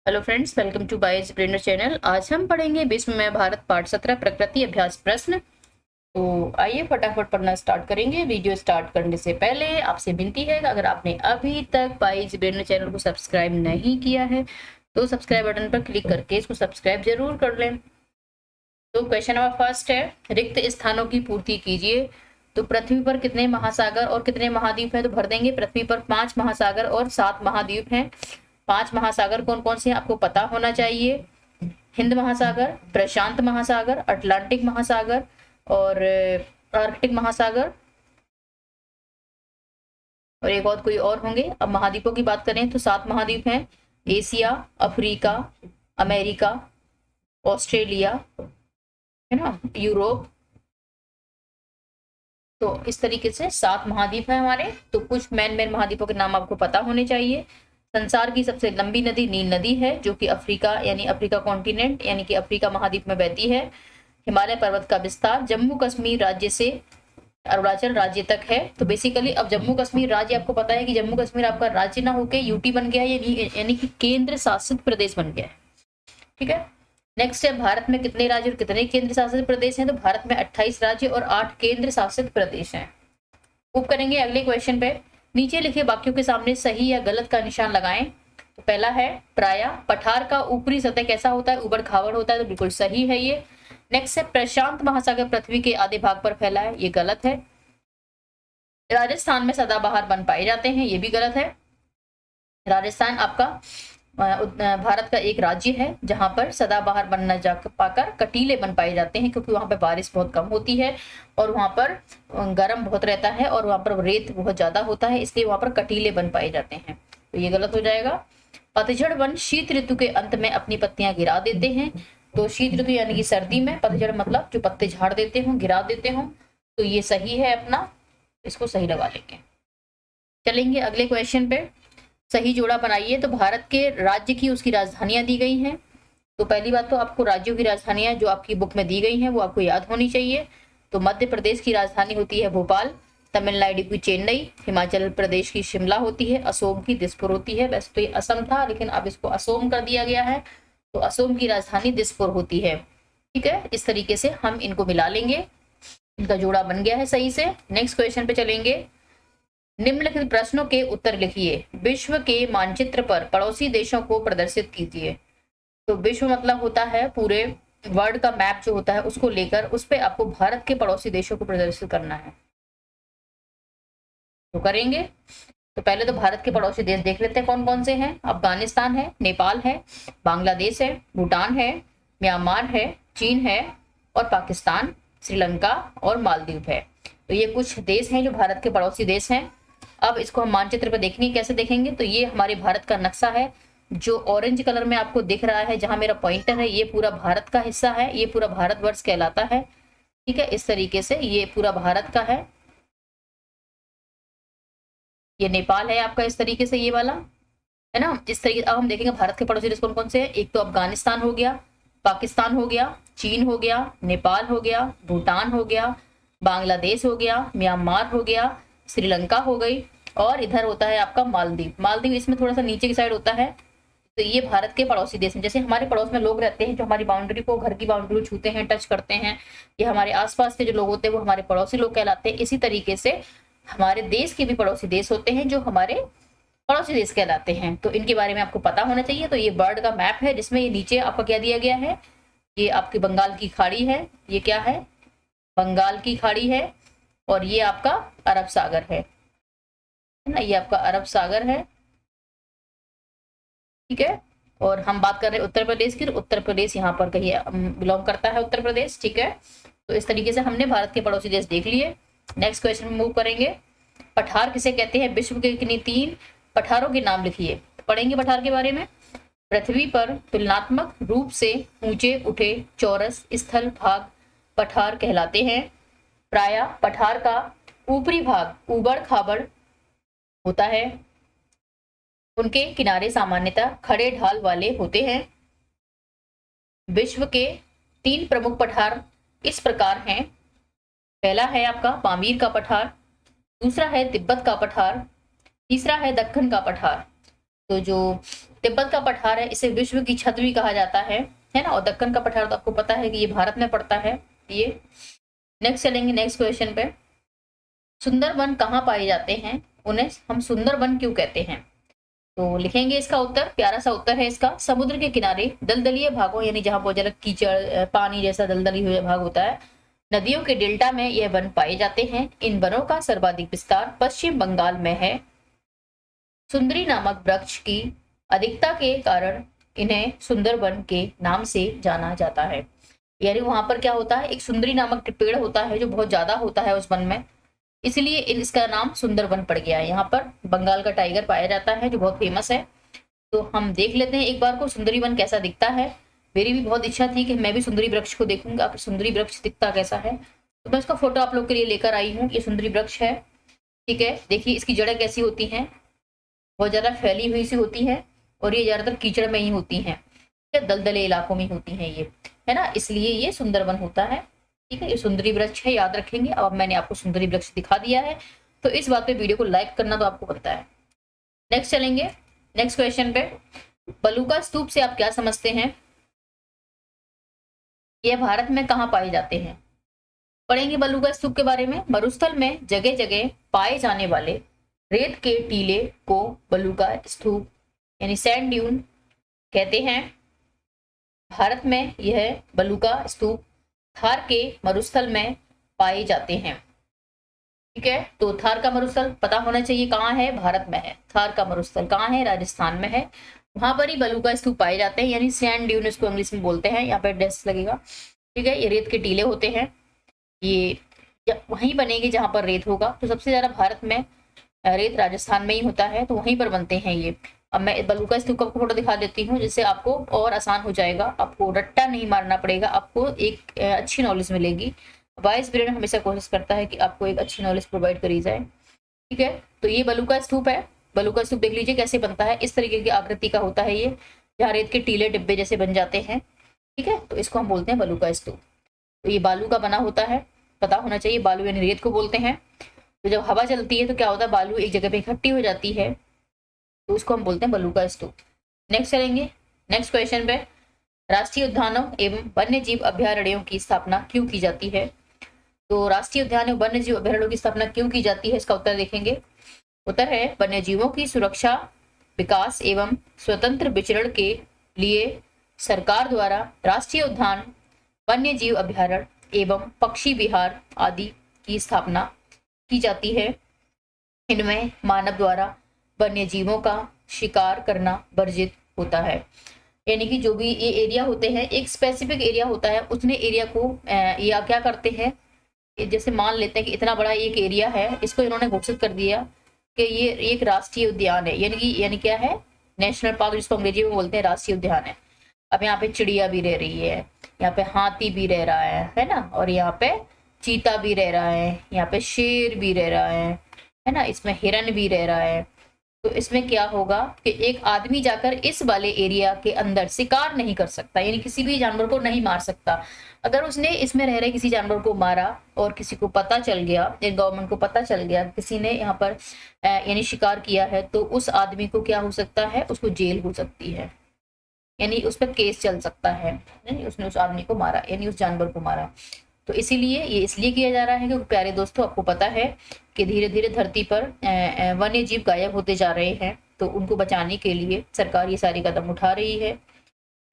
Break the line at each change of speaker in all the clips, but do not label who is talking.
Hello friends, welcome to बाइज ब्रेनर channel. आज हम पढ़ेंगे विश्व में भारत पाठ 17 प्रकृति अभ्यास प्रश्न। तो आइए फटाफट पढ़ना स्टार्ट करेंगे। वीडियो स्टार्ट करने से पहले आपसे विनती है कि अगर आपने अभी तक बाइज ब्रेनर चैनल को सब्सक्राइब नहीं किया है तो सब्सक्राइब बटन पर क्लिक करके इसको सब्सक्राइब जरूर कर लें। तो क्वेश्चन नंबर फर्स्ट है, रिक्त स्थानों की पूर्ति कीजिए। तो पृथ्वी पर कितने महासागर और कितने महाद्वीप हैं? तो भर देंगे। पृथ्वी पर 5 महासागर और 7 महाद्वीप हैं। 5 महासागर कौन कौन से हैं आपको पता होना चाहिए। हिंद महासागर, प्रशांत महासागर, अटलांटिक महासागर और आर्कटिक महासागर, और एक और कोई और होंगे। अब महाद्वीपों की बात करें तो 7 महाद्वीप हैं। एशिया, अफ्रीका, अमेरिका, ऑस्ट्रेलिया, है ना, यूरोप। तो इस तरीके से 7 महाद्वीप हैं हमारे। तो कुछ मेन महाद्वीपों के नाम आपको पता होने चाहिए। संसार की सबसे लंबी नदी नील नदी है, जो कि अफ्रीका यानी अफ्रीका कॉन्टिनेंट यानी कि अफ्रीका महाद्वीप में बहती है। हिमालय पर्वत का विस्तार जम्मू कश्मीर राज्य से अरुणाचल राज्य तक है। तो बेसिकली अब जम्मू कश्मीर राज्य, आपको पता है कि जम्मू कश्मीर आपका राज्य ना होके यूटी बन गया है, यानी कि केंद्र शासित प्रदेश बन गया है। ठीक है। नेक्स्ट है, भारत में कितने राज्य और कितने केंद्र शासित प्रदेश हैं? तो भारत में 28 राज्य और 8 केंद्र शासित प्रदेश हैं। मूव करेंगे अगले क्वेश्चन पे। नीचे लिखे वाक्यों के सामने सही या गलत का निशान लगाएं। तो पहला है, प्रायः पठार का ऊपरी सतह कैसा होता है? उबड़ खाबड़ होता है। तो बिल्कुल सही है ये। नेक्स्ट है, प्रशांत महासागर पृथ्वी के आधे भाग पर फैला है। ये गलत है। राजस्थान में सदाबहार वन पाए जाते हैं। ये भी गलत है। राजस्थान आपका भारत का एक राज्य है जहां पर सदाबहार वन न जा पाकर कटीले वन पाए जाते हैं, क्योंकि वहां पर बारिश बहुत कम होती है और वहां पर गर्म बहुत रहता है और वहां पर रेत बहुत ज्यादा होता है, इसलिए वहां पर कटीले वन पाए जाते हैं। तो ये गलत हो जाएगा। पतझड़ वन शीत ऋतु के अंत में अपनी पत्तियां गिरा देते हैं। तो शीत ऋतु यानी कि सर्दी में, पतझड़ मतलब जो पत्ते झाड़ देते हो, गिरा देते हो। तो ये सही है अपना, इसको सही लगा लेंगे। चलेंगे अगले क्वेश्चन पे। सही जोड़ा बनाइए। तो भारत के राज्य की उसकी राजधानियां दी गई हैं। तो पहली बात तो आपको राज्यों की राजधानियां जो आपकी बुक में दी गई हैं वो आपको याद होनी चाहिए। तो मध्य प्रदेश की राजधानी होती है भोपाल, तमिलनाडु की चेन्नई, हिमाचल प्रदेश की शिमला होती है, असम की दिसपुर होती है। वैसे तो ये असम था लेकिन अब इसको असम कर दिया गया है, तो असम की राजधानी दिसपुर होती है। ठीक है, इस तरीके से हम इनको मिला लेंगे। इनका जोड़ा बन गया है सही से। नेक्स्ट क्वेश्चन पे चलेंगे। निम्नलिखित प्रश्नों के उत्तर लिखिए। विश्व के मानचित्र पर पड़ोसी देशों को प्रदर्शित कीजिए। तो विश्व मतलब होता है पूरे वर्ल्ड का मैप जो होता है उसको लेकर उस पे आपको भारत के पड़ोसी देशों को प्रदर्शित करना है। तो करेंगे। तो पहले तो भारत के पड़ोसी देश देख लेते हैं कौन कौन से हैं। अफगानिस्तान है, नेपाल है, बांग्लादेश है, भूटान है, म्यांमार है, चीन है और पाकिस्तान, श्रीलंका और मालदीव है। तो ये कुछ देश हैं जो भारत के पड़ोसी देश हैं। अब इसको हम मानचित्र पर देखेंगे। कैसे देखेंगे? तो ये हमारे भारत का नक्शा है जो ऑरेंज कलर में आपको दिख रहा है, जहां मेरा पॉइंटर है, ये पूरा भारत का हिस्सा है, ये पूरा भारतवर्ष कहलाता है। ठीक है, इस तरीके से ये पूरा भारत का है। ये नेपाल है आपका, इस तरीके से ये वाला, है ना। इस तरीके अब हम देखेंगे भारत के पड़ोसी देश कौन कौन से हैं। एक तो अफगानिस्तान हो गया, पाकिस्तान हो गया, चीन हो गया, नेपाल हो गया, भूटान हो गया, बांग्लादेश हो गया, म्यांमार हो गया, श्रीलंका हो गई और इधर होता है आपका मालदीव। मालदीव इसमें थोड़ा सा नीचे की साइड होता है। तो ये भारत के पड़ोसी देश हैं। जैसे हमारे पड़ोस में लोग रहते हैं जो हमारी बाउंड्री को, घर की बाउंड्री को छूते हैं, टच करते हैं, ये हमारे आसपास के जो लोग होते हैं वो हमारे पड़ोसी लोग कहलाते हैं। इसी तरीके से हमारे देश के भी पड़ोसी देश होते हैं जो हमारे पड़ोसी देश कहलाते हैं। तो इनके बारे में आपको पता होना चाहिए। तो ये वर्ल्ड का मैप है जिसमें ये नीचे आपका क्या दिया गया है, ये आपकी बंगाल की खाड़ी है। ये क्या है? बंगाल की खाड़ी है। और ये आपका अरब सागर है ना, ये आपका अरब सागर है। ठीक है। और हम बात कर रहे हैं उत्तर प्रदेश की। उत्तर प्रदेश यहाँ पर कहीं बिलोंग करता है, उत्तर प्रदेश। ठीक है। तो इस तरीके से हमने भारत के पड़ोसी देश देख लिए। नेक्स्ट क्वेश्चन में मूव करेंगे। पठार किसे कहते हैं? विश्व के किन्हीं 3 पठारों के नाम लिखिए। पढ़ेंगे पठार के बारे में। पृथ्वी पर तुलनात्मक रूप से ऊंचे उठे चौरस स्थल भाग पठार कहलाते हैं। प्रायः पठार का ऊपरी भाग उबड़ खाबड़ होता है। उनके किनारे सामान्यतः खड़े ढाल वाले होते हैं। विश्व के 3 प्रमुख पठार इस प्रकार हैं। पहला है आपका पामीर का पठार, दूसरा है तिब्बत का पठार, तीसरा है दक्कन का पठार। तो जो तिब्बत का पठार है, इसे विश्व की छत भी कहा जाता है ना। और दक्कन का पठार तो आपको पता है कि ये भारत में पड़ता है ये। नेक्स्ट चलेंगे नेक्स्ट क्वेश्चन पे। सुंदरवन कहाँ पाए जाते हैं, उन्हें हम सुंदरवन क्यों कहते हैं? तो लिखेंगे इसका उत्तर, प्यारा सा उत्तर है इसका, समुद्र के किनारे दलदलीय भागों यानी जहां बहुत ज्यादा कीचड़ पानी जैसा दलदली हुआ भाग होता है, नदियों के डेल्टा में यह वन पाए जाते हैं। इन वनों का सर्वाधिक विस्तार पश्चिम बंगाल में है। सुंदरी नामक वृक्ष की अधिकता के कारण इन्हें सुंदरवन के नाम से जाना जाता है। यानी वहां पर क्या होता है, एक सुंदरी नामक पेड़ होता है जो बहुत ज्यादा होता है उस वन में, इसलिए इसका नाम सुंदरवन पड़ गया है। यहाँ पर बंगाल का टाइगर पाया जाता है जो बहुत फेमस है। तो हम देख लेते हैं एक बार को सुंदरी वन कैसा दिखता है। मेरी भी बहुत इच्छा थी कि मैं भी सुंदरी वृक्ष को देखूंगा कि सुंदरी वृक्ष दिखता कैसा है। तो मैं इसका फोटो आप लोग के लिए लेकर आई हूँ। ये सुंदरी वृक्ष है, ठीक है। देखिए इसकी जड़ें कैसी होती हैं, बहुत ज्यादा फैली हुई सी होती है और ये ज्यादातर कीचड़ में ही होती है, दलदले इलाकों में होती है ये, है ना, इसलिए ये सुंदरवन होता है, ठीक है। ये सुंदरी वृक्ष है, याद रखेंगे। अब मैंने आपको सुंदरी वृक्ष दिखा दिया है, तो इस बात पे वीडियो को लाइक करना तो आपको बनता है। नेक्स्ट चलेंगे नेक्स्ट क्वेश्चन पे। बलूका स्तूप से आप क्या समझते हैं? ये भारत में कहाँ पाए जाते हैं? पढ़ेंगे बलूका स्तूप के बारे में। मरुस्थल में जगह जगह पाए जाने वाले रेत के टीले को बलूका स्तूप यानी सैंड ड्यून कहते हैं। भारत में यह बलूका स्तूप थार के मरुस्थल में पाए जाते हैं, ठीक है। तो थार का मरुस्थल पता होना चाहिए कहाँ है, भारत में है। थार का मरुस्थल कहाँ है, राजस्थान में है। वहां पर ही बलूका स्तूप पाए जाते हैं, यानी सैंड ड्यून इसको इंग्लिश में बोलते हैं। यहाँ पे डेस लगेगा, ठीक है। ये रेत के टीले होते हैं, ये वहीं बनेंगे जहां पर रेत होगा। तो सबसे ज्यादा भारत में रेत राजस्थान में ही होता है, तो वहीं पर बनते हैं ये। अब मैं बलूका स्तूप का फोटो दिखा देती हूँ, जिससे आपको और आसान हो जाएगा, आपको रट्टा नहीं मारना पड़ेगा, आपको एक अच्छी नॉलेज मिलेगी। वाइस ब्रेन हमेशा कोशिश करता है कि आपको एक अच्छी नॉलेज प्रोवाइड करी जाए, ठीक है। तो ये बलूका स्तूप है। बलूका स्तूप देख लीजिए कैसे बनता है, इस तरीके की आकृति का होता है ये, जहाँ रेत के टीले डिब्बे जैसे बन जाते हैं, ठीक है। तो इसको हम बोलते हैं बलूका स्तूप। तो ये बालू का बना होता है, पता होना चाहिए। बालू यानी रेत को बोलते हैं। तो जब हवा चलती है तो क्या होता है, बालू एक जगह पे इकट्ठी हो जाती है, तो उसको हम बोलते हैं बलूका स्तूप। नेक्स्ट चलेंगे नेक्स्ट क्वेश्चन पे। राष्ट्रीय उद्यानों एवं वन्य जीव अभ्यारण्यों की स्थापना क्यों की जाती है? तो राष्ट्रीय उद्यान एवं वन्य जीव अभ्यारण्यों की स्थापना क्यों की जाती है, इसका उत्तर देखेंगे। उत्तर है वन्य जीवों की सुरक्षा, विकास एवं स्वतंत्र विचरण के लिए सरकार द्वारा राष्ट्रीय उद्यान, वन्य जीव अभ्यारण्य एवं पक्षी विहार आदि की स्थापना की जाती है। इनमें मानव द्वारा वन्य जीवों का शिकार करना वर्जित होता है। यानी कि जो भी ये एरिया होते हैं, एक स्पेसिफिक एरिया होता है, उसने एरिया को या क्या करते हैं, जैसे मान लेते हैं कि इतना बड़ा एक एरिया है, इसको इन्होंने घोषित कर दिया कि ये एक राष्ट्रीय उद्यान है, यानी क्या है, नेशनल पार्क, जिसको अंग्रेजी में बोलते हैं राष्ट्रीय उद्यान है। अब यहाँ पे चिड़िया भी रह रही है, यहाँ पे हाथी भी रह रहा है ना, और यहाँ पे चीता भी रह रहा है, यहाँ पे शेर भी रह रहा है ना, इसमें हिरन भी रह रहा है। तो इसमें क्या होगा कि एक आदमी जाकर इस वाले एरिया के अंदर शिकार नहीं कर सकता, यानी किसी भी जानवर को नहीं मार सकता। अगर उसने इसमें रह रहे किसी जानवर को मारा और किसी को पता चल गया, गवर्नमेंट को पता चल गया किसी ने यहाँ पर यानी शिकार किया है, तो उस आदमी को क्या हो सकता है, उसको जेल हो सकती है, यानी उस पर केस चल सकता है, उसने उस आदमी को मारा, यानी उस जानवर को मारा। तो इसीलिए ये इसलिए किया जा रहा है क्योंकि प्यारे दोस्तों आपको पता है कि धीरे धीरे धरती पर वन्य जीव गायब होते जा रहे हैं, तो उनको बचाने के लिए सरकार ये सारी कदम उठा रही है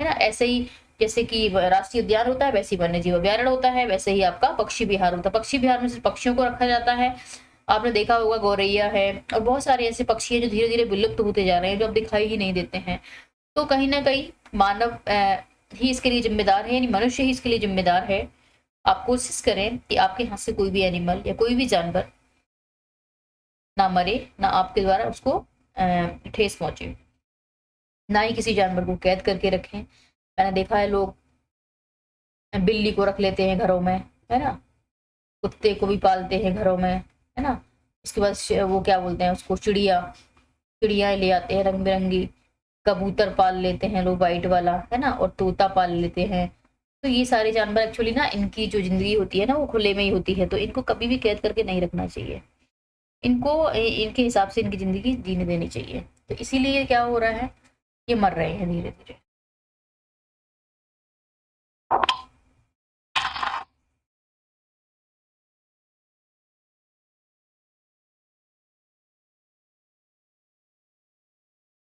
ना। ऐसे ही जैसे कि राष्ट्रीय उद्यान होता है, वैसे ही वन्य जीव अभ्यारण्य होता है, वैसे ही आपका पक्षी विहार होता है। पक्षी विहार में सिर्फ पक्षियों को रखा जाता है, आपने देखा होगा गौरैया है और बहुत सारे ऐसे पक्षी हैं जो धीरे धीरे विलुप्त होते जा रहे हैं, जो अब दिखाई ही नहीं देते हैं। तो कहीं ना कहीं मानव ही इसके लिए जिम्मेदार है, यानी मनुष्य ही इसके लिए जिम्मेदार है। आप कोशिश करें कि आपके हाथ से कोई भी एनिमल या कोई भी जानवर ना मरे, ना आपके द्वारा उसको ठेस पहुंचे, ना ही किसी जानवर को कैद करके रखें। मैंने देखा है लोग बिल्ली को रख लेते हैं घरों में, है ना, कुत्ते को भी पालते हैं घरों में, है ना। उसके बाद वो क्या बोलते हैं उसको, चिड़िया ले आते हैं रंग बिरंगी, कबूतर पाल लेते हैं लोग वाइट वाला, है ना, और तोता पाल लेते हैं। तो ये सारे जानवर एक्चुअली ना, इनकी जो जिंदगी होती है ना वो खुले में ही होती है, तो इनको कभी भी कैद करके नहीं रखना चाहिए, इनको इनके हिसाब से इनकी जिंदगी जीने देनी चाहिए। तो इसीलिए क्या हो रहा है, ये मर रहे हैं धीरे धीरे।